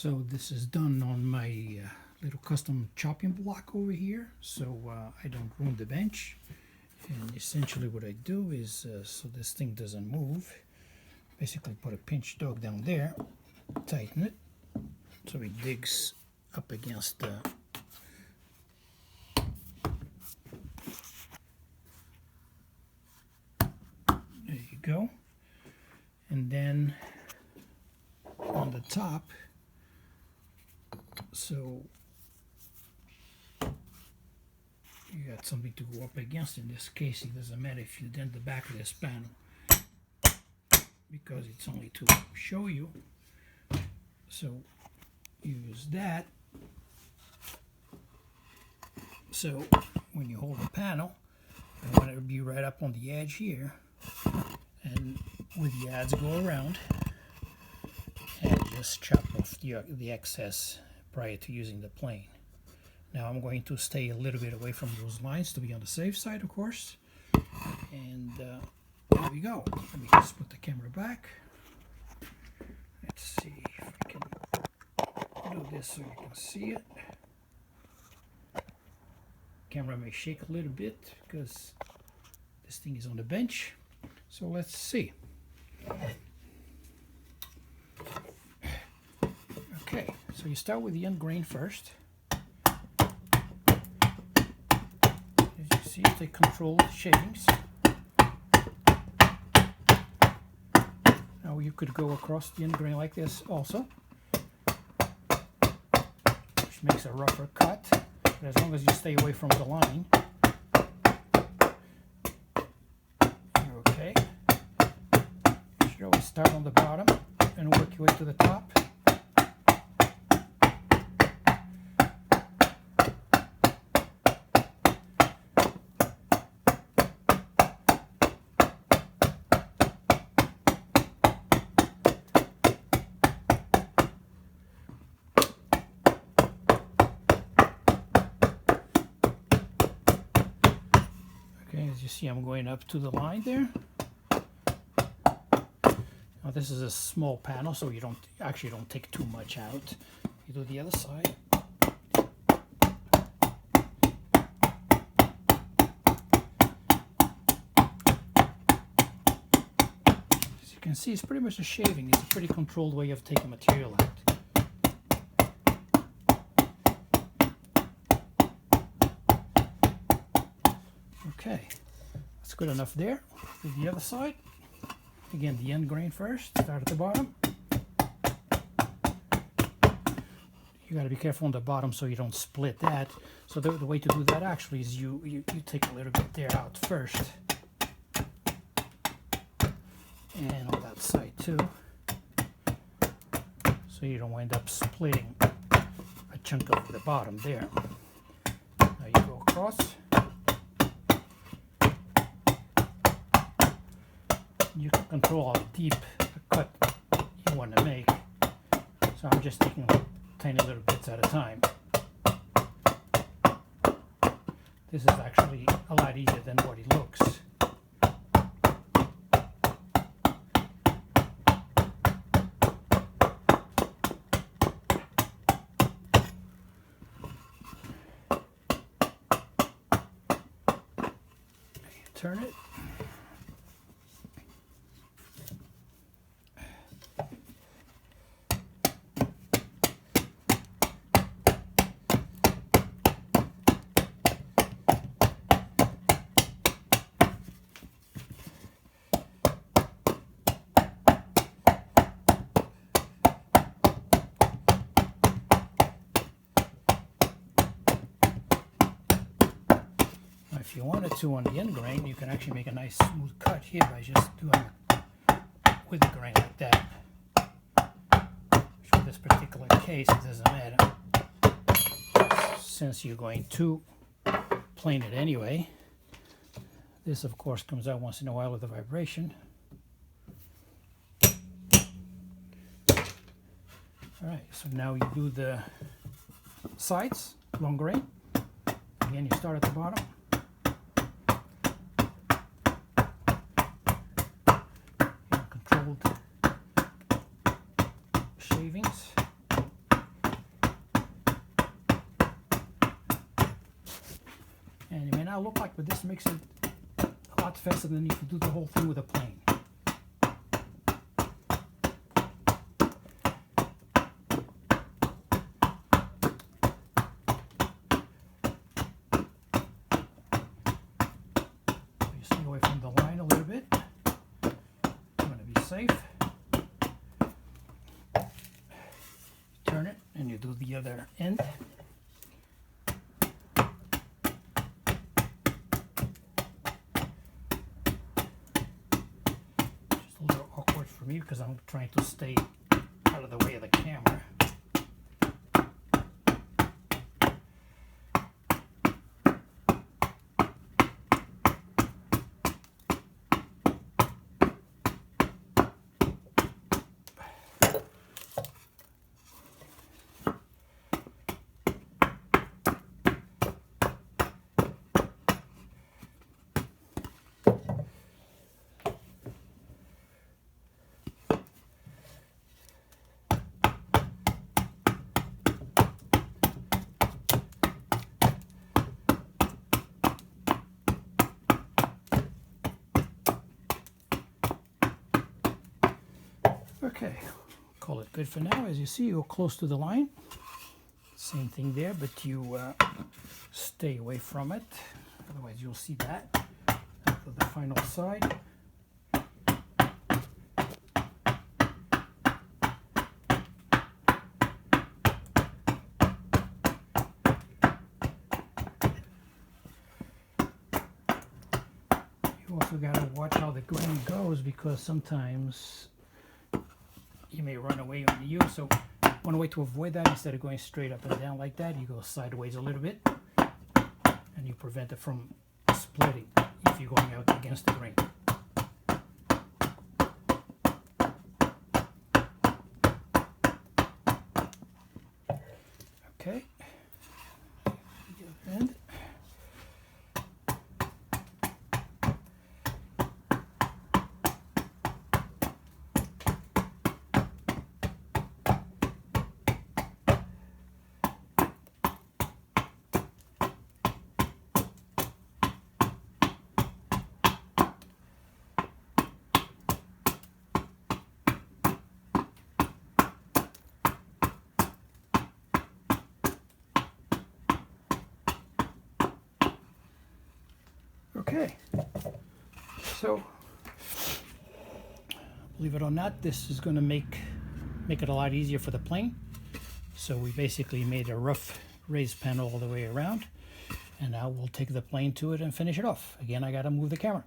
So this is done on my little custom chopping block over here, so I don't ruin the bench. And essentially what I do is, so this thing doesn't move, basically put a pinch dog down there, tighten it, so it digs up against the there you go. And then on the top, so you got something to go up against. In this case, it doesn't matter if you dent the back of this panel, because it's only to show you. So use that. So when you hold the panel, you want it to be right up on the edge here, and with the adze go around and just chop off the excess prior to using the plane. Now I'm going to stay a little bit away from those lines to be on the safe side, of course. And there we go. Let me just put the camera back. Let's see if I can do this so you can see it. Camera may shake a little bit because this thing is on the bench. So let's see. Okay, so you start with the end grain first. As you see, they control the shavings. Now you could go across the end grain like this also, which makes a rougher cut, but as long as you stay away from the line, you're okay. You should always start on the bottom and work your way to the top. As you see, I'm going up to the line there. Now this is a small panel, so you don't take too much out. You do the other side. As you can see, it's pretty much a shaving. It's a pretty controlled way of taking material out. Okay, that's good enough there. Do the other side. Again, the end grain first. Start at the bottom. You got to be careful on the bottom so you don't split that. So the way to do that actually is you take a little bit there out first. And on that side too. So you don't wind up splitting a chunk of the bottom there. Now you go across. You can control how deep the cut you want to make. So I'm just taking tiny little bits at a time. This is actually a lot easier than what it looks. Turn it. If you wanted to on the end grain, you can actually make a nice smooth cut here by just doing it with the grain like that. For this particular case, it doesn't matter, since you're going to plane it anyway. This, of course, comes out once in a while with a vibration. Alright, so now you do the sides, long grain. Again, you start at the bottom. Controlled shavings. And it may not look like, but this makes it a lot faster than if you do the whole thing with a plane. You stay away from the line a little bit. You want to be safe. Turn it and you do the other end. For me, because I'm trying to stay out of the way of the camera. Okay, call it good for now. As you see, you're close to the line. Same thing there, but you stay away from it. Otherwise, you'll see that after the final side. You also got to watch how the grain goes, because sometimes you may run away on you. So one way to avoid that, instead of going straight up and down like that, you go sideways a little bit, and you prevent it from splitting if you're going out against the grain. Okay. The other end. Okay, so believe it or not, this is going to make it a lot easier for the plane. So we basically made a rough raised panel all the way around, and now we'll take the plane to it and finish it off. Again, I got to move the camera.